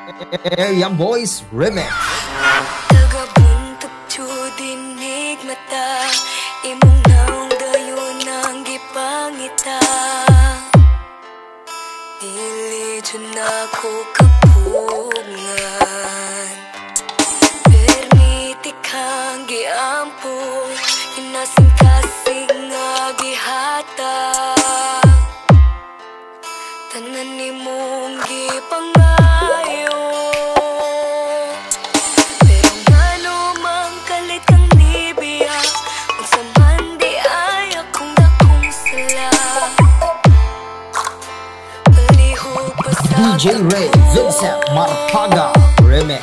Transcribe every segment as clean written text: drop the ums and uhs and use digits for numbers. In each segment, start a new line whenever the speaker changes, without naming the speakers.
Area Boys Remix.
Tagabuntog dinig mata, imong naong dayon ang gipangita. Dili dyan ako kapungan, permiti kang giampo, inasing-kasing nga gihata. Tanan ni mong gipangayo, pero ngano mang kalit kang nibiya, kung sa mandi ay akong dakong sala. Palihog pa sa
DJ Ray Vincent Marpaga Remix.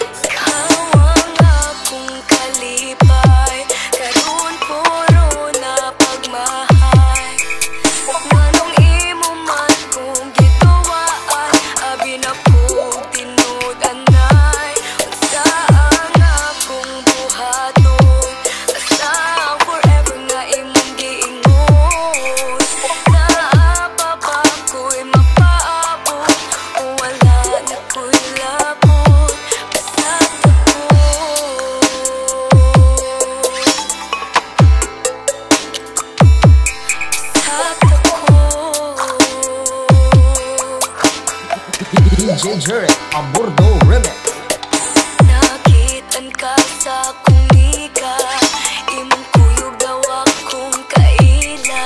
DJ Jerry Abordo Remix.
Nakitan ka sa kumika, imong kuyog daw akong kaila.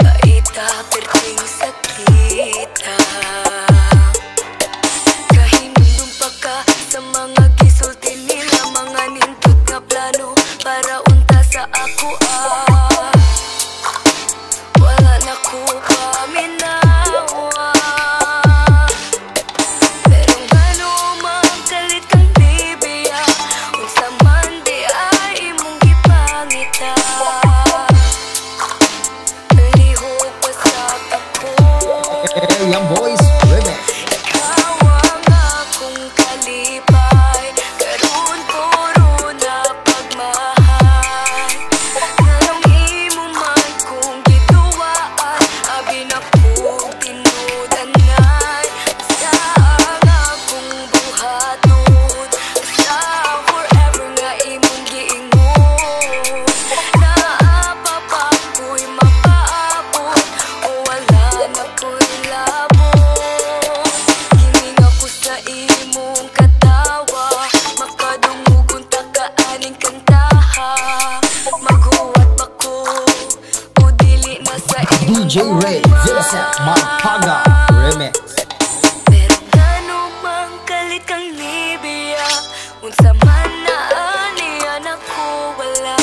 Paita perting sakita, kahinundong pa ka sa mga gisulti nila, mga nindot nga plano para unta sa ako. Wala na ko paminaw,
Area Boys Remix.
ikaw ang akong kalipay, karon puro na pagmahal. Nganong imo man kung gituwaan, abi na kong tinudanay. Sa ang akong buhaton, sa forever nga imong giingon. Naapapa ko'y mapaabot, o wala na ko'y
DJ Ray Vincent Marpaga Remix.
pero ngano mang kalit kang nibiya, unsa man na aniyan ako wala.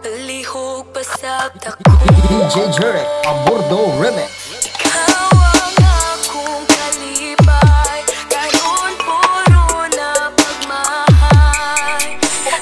Palihog pa sa tako,
DJ Jerry Abordo Remix.
ikaw ang akong kalipay, karon puro na pagmahal.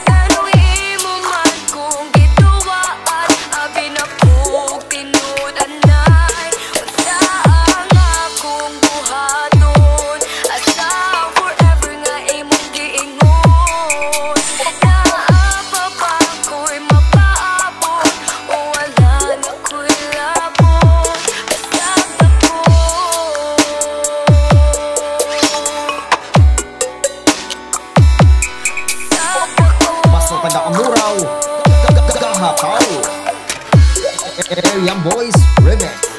Anong imo man kung gituwaan, abi na kong tinudanay. Unsa ang akong buhaton, asa forever nga imong giingon. Naapapa ko'y mapaabot, o wala na ko'y labot. Basta ako
Baso pa na amuraw Kahakaw. Area Boys Remix.